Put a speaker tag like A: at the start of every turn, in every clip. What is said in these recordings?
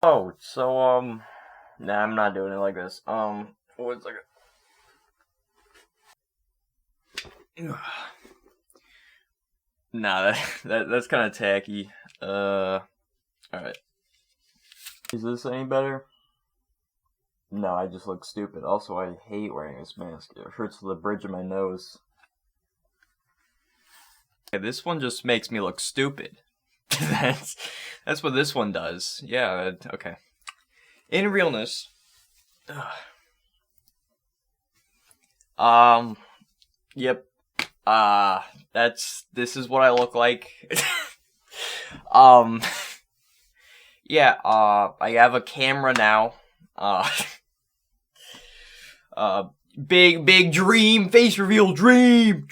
A: Oh, so, nah, I'm not doing it like this. One second. Nah, that's kind of tacky. Alright. Is this any better? No, I just look stupid. Also, I hate wearing this mask. It hurts the bridge of my nose. Okay, this one just makes me look stupid. that's that's what this one does. Yeah, okay. In realness, um, yep. This is what I look like. um, yeah. I have a camera now. Uh, uh, big dream face reveal. Dream.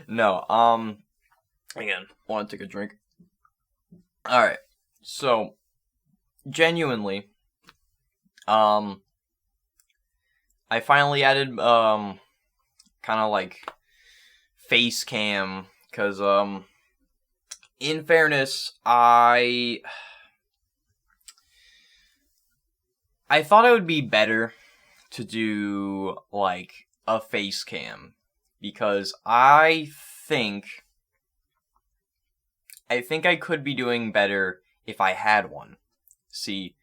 A: No. Again, want to take a drink. All right. So, genuinely, I finally added kind of like face cam because in fairness, I thought it would be better to do like a face cam because I think I could be doing better if I had one. See,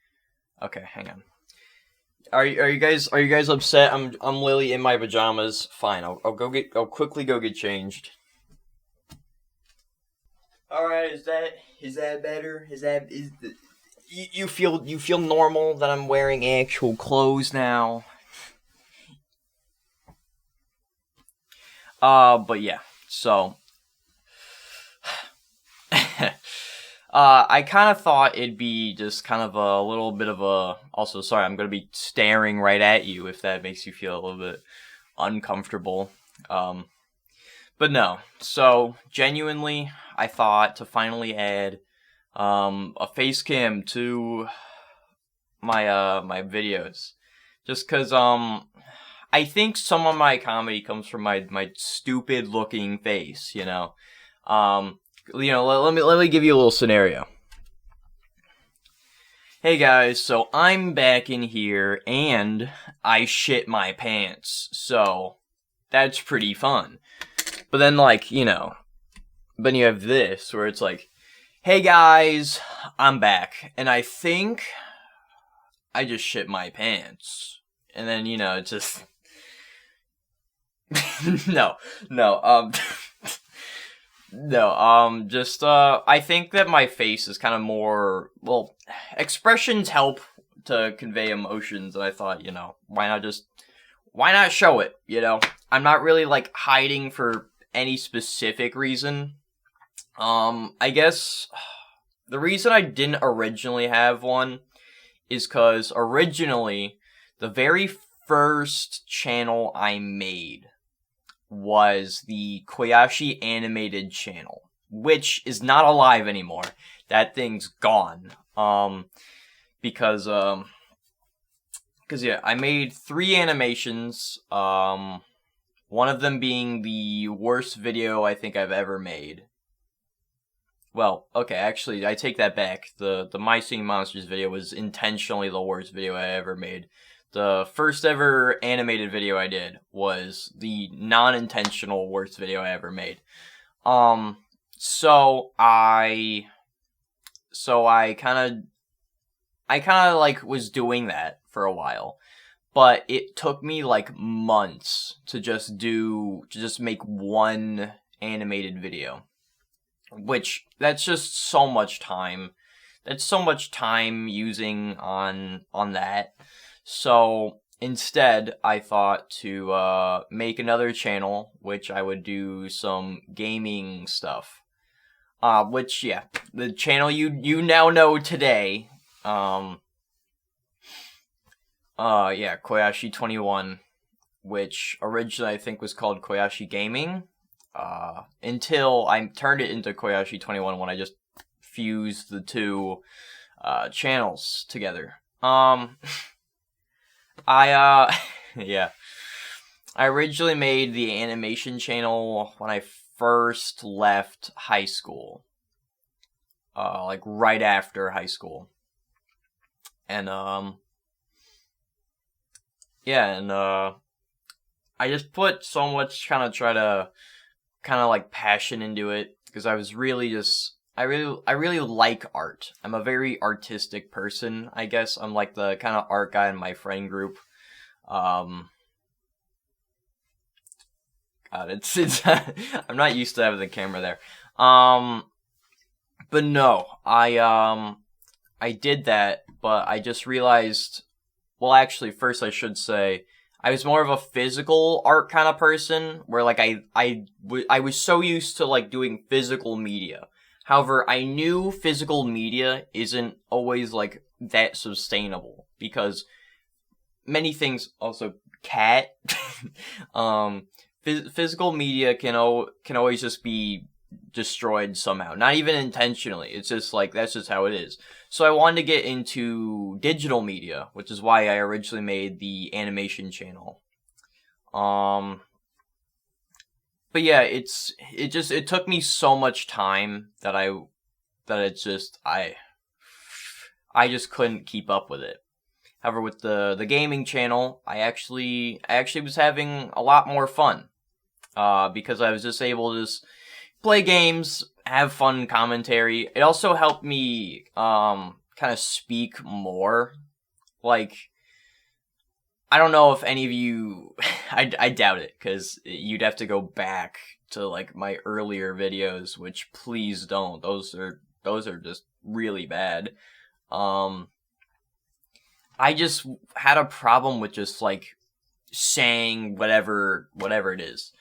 A: okay, hang on. Are you guys upset? I'm Lily in my pajamas. Fine, I'll quickly go get changed. All right, is that better? You feel normal that I'm wearing actual clothes now? But yeah, so I kind of thought it'd be just kind of a little bit of a. Also, sorry, I'm gonna be staring right at you if that makes you feel a little bit uncomfortable. But no. So genuinely, I thought to finally add a face cam to my videos, just cause I think some of my comedy comes from my stupid looking face, you know. Let me give you a little scenario. Hey guys, so I'm back in here and I shit my pants. So that's pretty fun. But then then you have this where it's like, hey guys, I'm back and I think I just shit my pants. And then, it's just no, no, no, I think that my face is kind of more, well, expressions help to convey emotions, and I thought, why not show it, I'm not really, hiding for any specific reason. I guess the reason I didn't originally have one is because originally, the very first channel I made was the Koyashi animated channel, which is not alive anymore. That thing's gone. Because yeah, I made 3 animations. One of them being the worst video I think I've ever made. Well, okay, actually, I take that back. The My Singing Monsters video was intentionally the worst video I ever made. The first ever animated video I did was the non-intentional worst video I ever made. So I kind of was doing that for a while, but it took me months to just make one animated video, which that's just so much time. That's so much time using on that. So instead, I thought to make another channel, which I would do some gaming stuff. Which, yeah, the channel you now know today. Yeah, Koyashi 21, which originally I think was called Koyashi Gaming. Until I turned it into Koyashi 21 when I just fused the two channels together. Yeah. I originally made the animation channel when I first left high school. Right after high school. And yeah, and I just put so much kind of like passion into it, because I was really just I really like art. I'm a very artistic person, I guess. I'm like the kind of art guy in my friend group. God, it's I'm not used to having the camera there. But no, I did that, but I just realized, well, actually, first I should say, I was more of a physical art kind of person, where like I was so used to like doing physical media. However, I knew physical media isn't always like that sustainable, because many things, also cat, physical media can always just be destroyed somehow, not even intentionally. It's just like, that's just how it is. So I wanted to get into digital media, which is why I originally made the animation channel. But yeah, it took me so much time that I just couldn't keep up with it. However, with the gaming channel, I actually was having a lot more fun, because I was just able to just play games, have fun commentary. It also helped me kind of speak more. Like, I don't know if any of you, I doubt it, because you'd have to go back to like my earlier videos, which please don't. Those are just really bad. I just had a problem with just like saying whatever it is.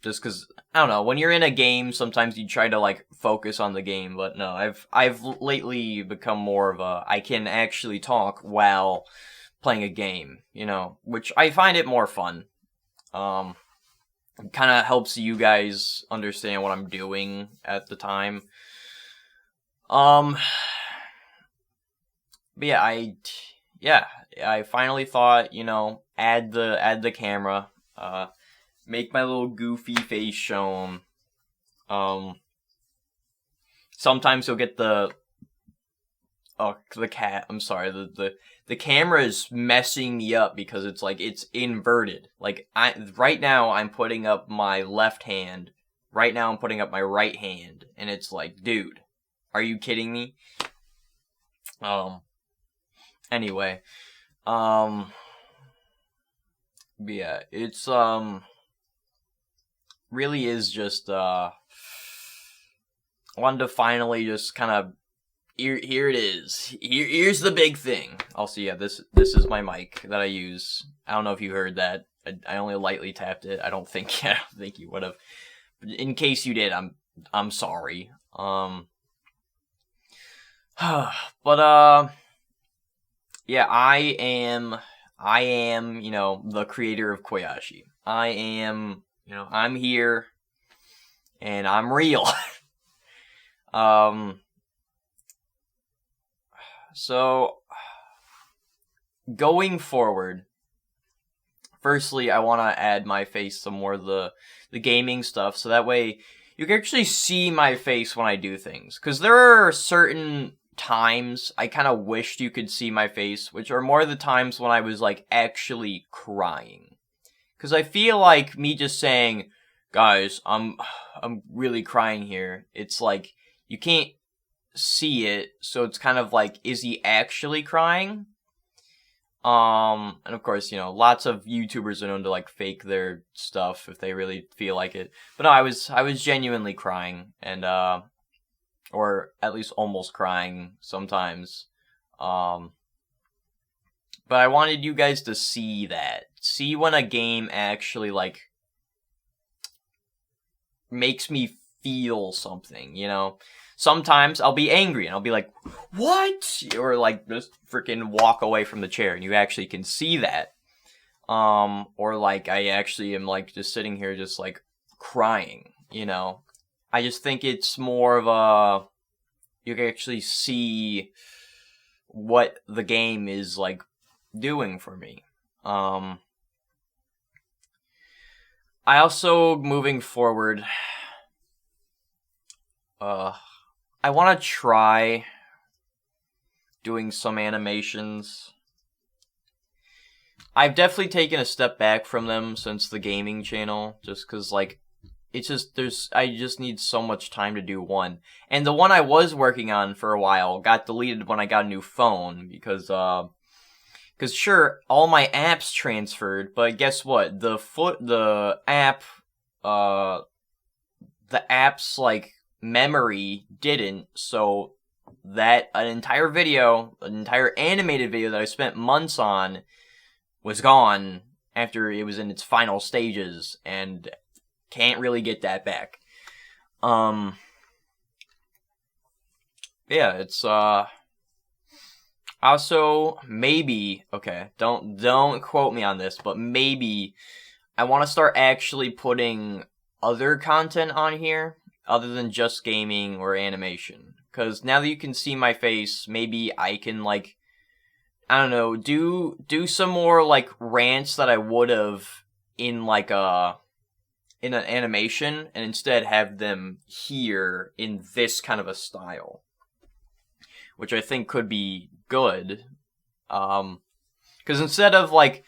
A: Just cause, I don't know, when you're in a game, sometimes you try to like focus on the game, but no, I've lately become more of a, I can actually talk while playing a game, which I find it more fun. It kind of helps you guys understand what I'm doing at the time. But yeah, I finally thought, add the camera, make my little goofy face shown. Sometimes you'll get the cat. I'm sorry. The camera is messing me up because it's like, it's inverted. Like, right now I'm putting up my left hand. Right now I'm putting up my right hand, and it's like, dude, are you kidding me? Anyway, but yeah, it's really is just I wanted to finally just kind of, here it is. Here's the big thing. Also, yeah, this is my mic that I use. I don't know if you heard that. I only lightly tapped it. I don't think you would have. In case you did, I'm sorry. But yeah, I am, the creator of Koyashi. I am, I'm here, and I'm real. So, going forward, firstly, I want to add my face to more of the gaming stuff, so that way you can actually see my face when I do things. Because there are certain times I kind of wished you could see my face, which are more the times when I was like actually crying. Because I feel like me just saying, guys, I'm really crying here, it's like, you can't see it, so it's kind of like, is he actually crying? And of course, lots of YouTubers are known to like fake their stuff if they really feel like it. But no, I was genuinely crying, and or at least almost crying sometimes. But I wanted you guys to see that. See when a game actually like makes me feel something, Sometimes I'll be angry and I'll be like, what? Or like just freaking walk away from the chair, and you actually can see that. Or like I actually am like just sitting here just like crying, I just think it's more of a, you can actually see what the game is like doing for me. I also, moving forward, I want to try doing some animations. I've definitely taken a step back from them since the gaming channel, just because, like, it's just, I just need so much time to do one. And the one I was working on for a while got deleted when I got a new phone, because sure, all my apps transferred, but guess what? The app's, like, memory didn't, so an entire animated video that I spent months on was gone after it was in its final stages, and can't really get that back. Yeah, it's, also, maybe, okay, don't quote me on this, but maybe I want to start actually putting other content on here, other than just gaming or animation. Because now that you can see my face, maybe I can, like, I don't know, do some more, like, rants that I would have in, like, in an animation, and instead have them here in this kind of a style. Which I think could be good. Because instead of, like,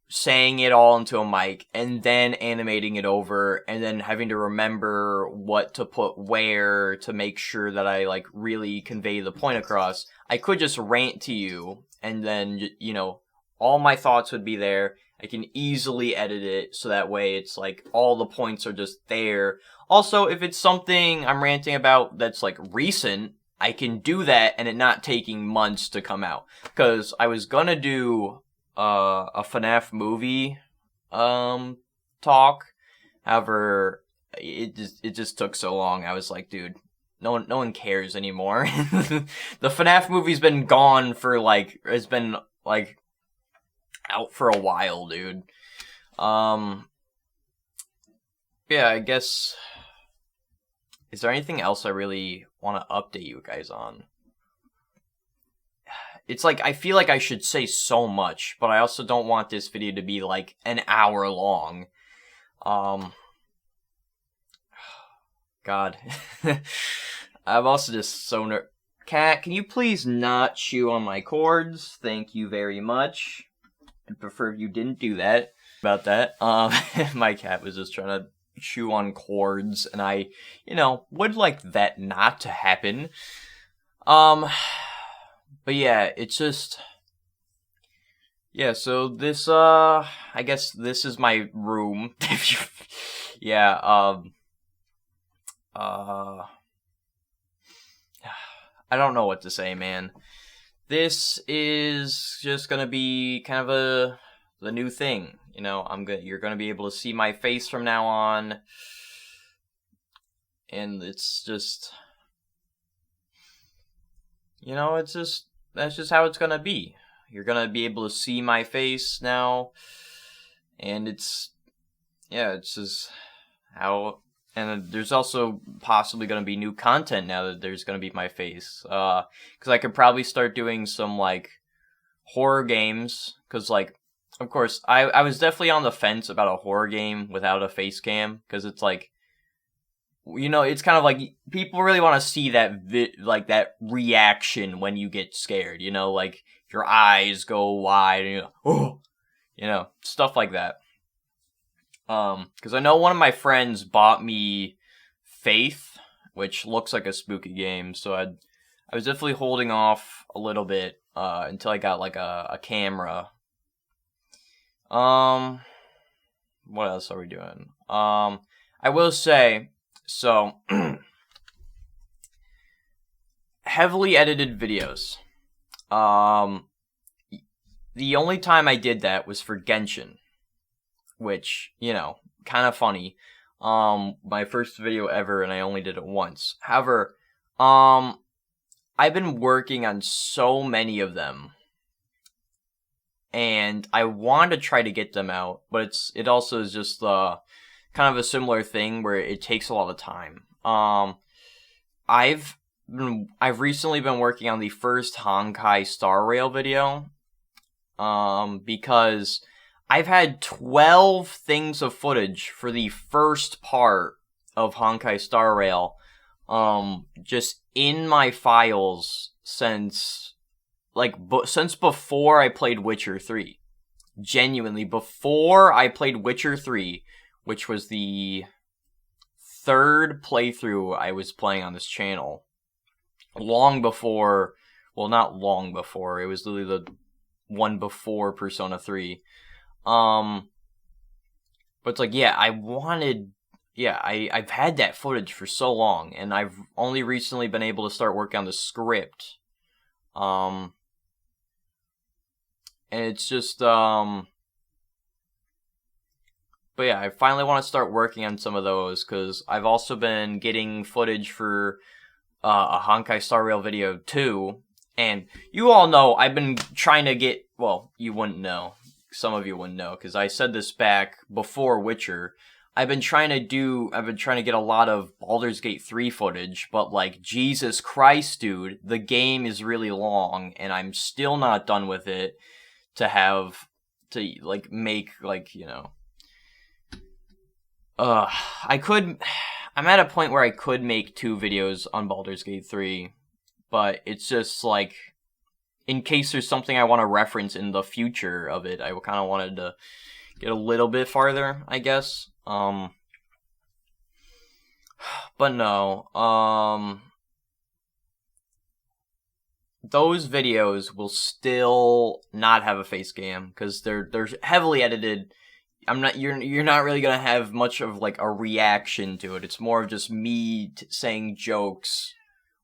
A: saying it all into a mic, and then animating it over, and then having to remember what to put where to make sure that I, like, really convey the point across, I could just rant to you, and then, you know, all my thoughts would be there. I can easily edit it, so that way it's, like, all the points are just there. Also, if it's something I'm ranting about that's, like, recent, I can do that and it not taking months to come out. Because I was gonna do a FNAF movie talk. However, it just took so long. I was like, dude, no one cares anymore. The FNAF movie's been gone for, like, it's been, like, out for a while, dude. Yeah, I guess, is there anything else I really want to update you guys on? It's like, I feel like I should say so much, but I also don't want this video to be, like, an hour long. God. I'm also just so Cat, can you please not chew on my cords? Thank you very much. I'd prefer if you didn't do that. About that. My cat was just trying to chew on cords, and I, you know, would like that not to happen. But yeah, it's just, yeah, so this, I guess this is my room. Yeah, I don't know what to say, man. This is just gonna be kind of the new thing, you know. You're gonna be able to see my face from now on, and it's just, you know, that's just how it's gonna be. You're gonna be able to see my face now, and it's just how. And there's also possibly going to be new content now that there's going to be my face. Because I could probably start doing some, like, horror games. Because, like, of course, I was definitely on the fence about a horror game without a face cam. Because it's like, you know, it's kind of like, people really want to see that, that reaction when you get scared. You know, like, your eyes go wide and you're like, oh! You know, stuff like that. Because I know one of my friends bought me Faith, which looks like a spooky game, so I was definitely holding off a little bit, until I got, like, a camera. What else are we doing? I will say, so, heavily edited videos. The only time I did that was for Genshin. Which, you know, kind of funny. My first video ever, and I only did it once. However, I've been working on so many of them, and I want to try to get them out, but it also is just kind of a similar thing where it takes a lot of time. I've recently been working on the first Honkai Star Rail video, because I've had 12 things of footage for the first part of Honkai Star Rail, just in my files since since before I played Witcher 3. Genuinely, before I played Witcher 3, which was the third playthrough I was playing on this channel. Long before, well, not long before, it was literally the one before Persona 3. But it's like, yeah, I've had that footage for so long, and I've only recently been able to start working on the script. And it's just, but yeah, I finally want to start working on some of those, because I've also been getting footage for a Honkai Star Rail video too, and you all know I've been trying to get, well, you wouldn't know, some of you wouldn't know, because I said this back before Witcher. I've been trying to get a lot of Baldur's Gate 3 footage, but like, Jesus Christ, dude, the game is really long, and I'm still not done with it like, make, like, you know, I'm at a point where I could make 2 videos on Baldur's Gate 3, but it's just like, in case there's something I want to reference in the future of it, I kind of wanted to get a little bit farther, I guess. But no, those videos will still not have a face cam, because they're heavily edited. You're not really gonna have much of like a reaction to it. It's more of just me saying jokes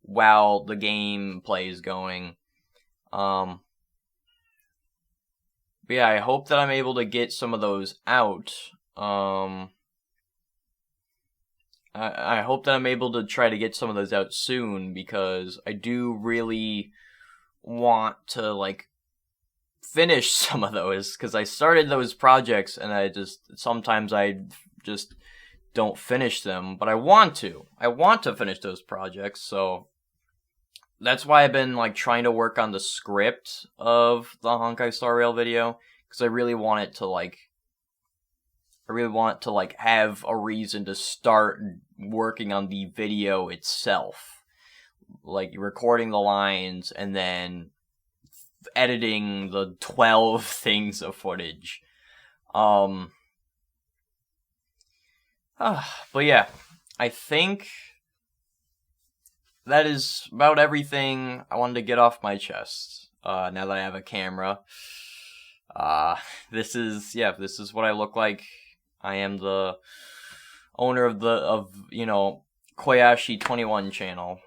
A: while the gameplay is going. But yeah, I hope that I'm able to get some of those out. I hope that I'm able to try to get some of those out soon, because I do really want to like finish some of those, because I started those projects and sometimes I just don't finish them, but I want to finish those projects. So that's why I've been like trying to work on the script of the Honkai Star Rail video, because I really want it to like have a reason to start working on the video itself, like recording the lines and then editing the 12 things of footage. But yeah, I think that is about everything I wanted to get off my chest. Now that I have a camera, this is what I look like. I am the owner of Koyashi 21 channel.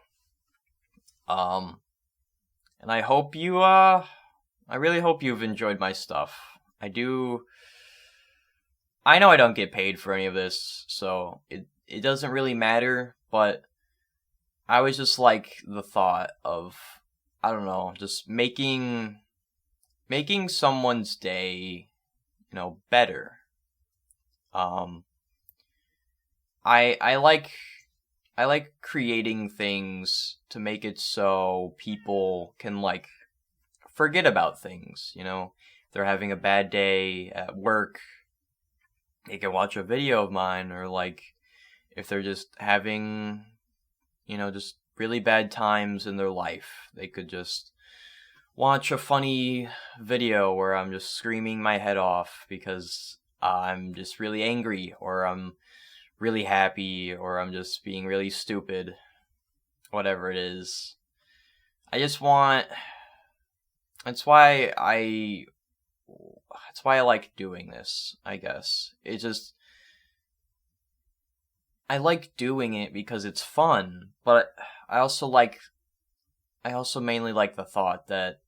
A: And I hope I really hope you've enjoyed my stuff. I know I don't get paid for any of this, so it doesn't really matter, but I always just like the thought of, I don't know, just making someone's day, better. I like creating things to make it so people can like forget about things, If they're having a bad day at work, they can watch a video of mine, or like if they're just having, just really bad times in their life, they could just watch a funny video where I'm just screaming my head off because I'm just really angry, or I'm really happy, or I'm just being really stupid, whatever it is. That's why I like doing this, I guess. I like doing it because it's fun, but I also mainly like the thought that,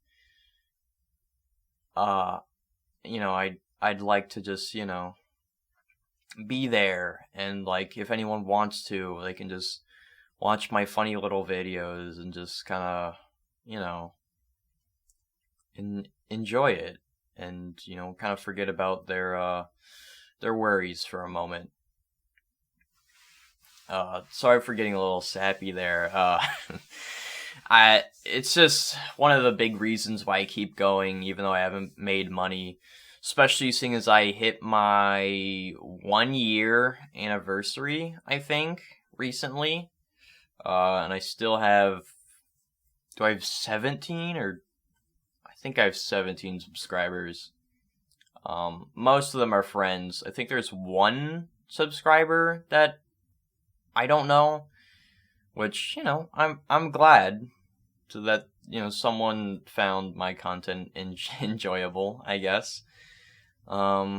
A: I'd like to just, be there, and like if anyone wants to, they can just watch my funny little videos and just kind of, enjoy it, and kind of forget about their worries for a moment. Sorry for getting a little sappy there. It's just one of the big reasons why I keep going, even though I haven't made money. Especially seeing as I hit my 1-year anniversary, I think, recently. And I still have, do I have 17 or, I think I have 17 subscribers. Most of them are friends. I think there's one subscriber that I don't know, which, you know, I'm glad so that, you know, someone found my content enjoyable, I guess. God.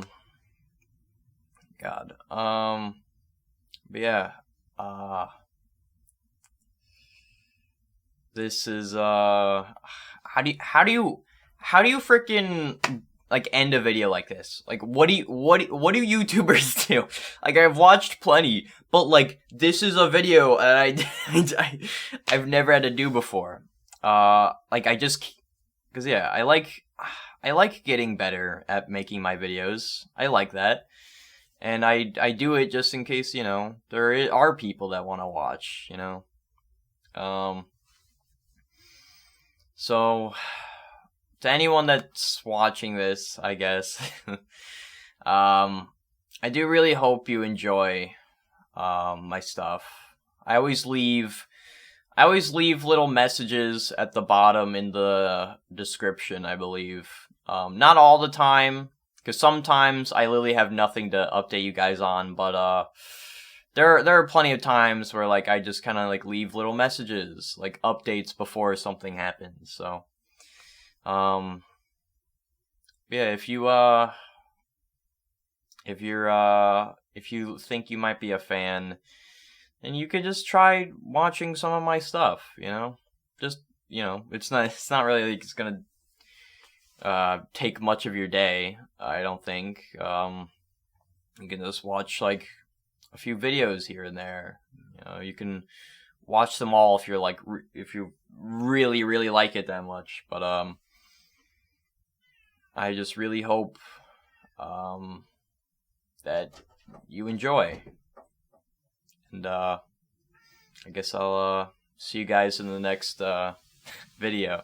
A: But yeah, this is, how do you freaking, like, end a video like this? Like, what do YouTubers do? Like, I've watched plenty, but, like, this is a video that I've never had to do before. Like, cause yeah, I like getting better at making my videos. I like that. And I do it just in case, you know, there are people that want to watch, you know. So, to anyone that's watching this, I guess, I do really hope you enjoy, my stuff. I always leave little messages at the bottom in the description, I believe. Not all the time, because sometimes I literally have nothing to update you guys on, but, there are plenty of times where, like, I just kind of, like, leave little messages, like, updates before something happens, so, yeah, if you think you might be a fan, then you could just try watching some of my stuff, you know? Just, you know, it's not really like it's gonna, take much of your day, I don't think. You can just watch, like, a few videos here and there. You know, you can watch them all if you're like, if you really, really like it that much. But, I just really hope, that you enjoy. And, I guess I'll, see you guys in the next, video.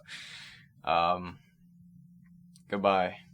A: Goodbye.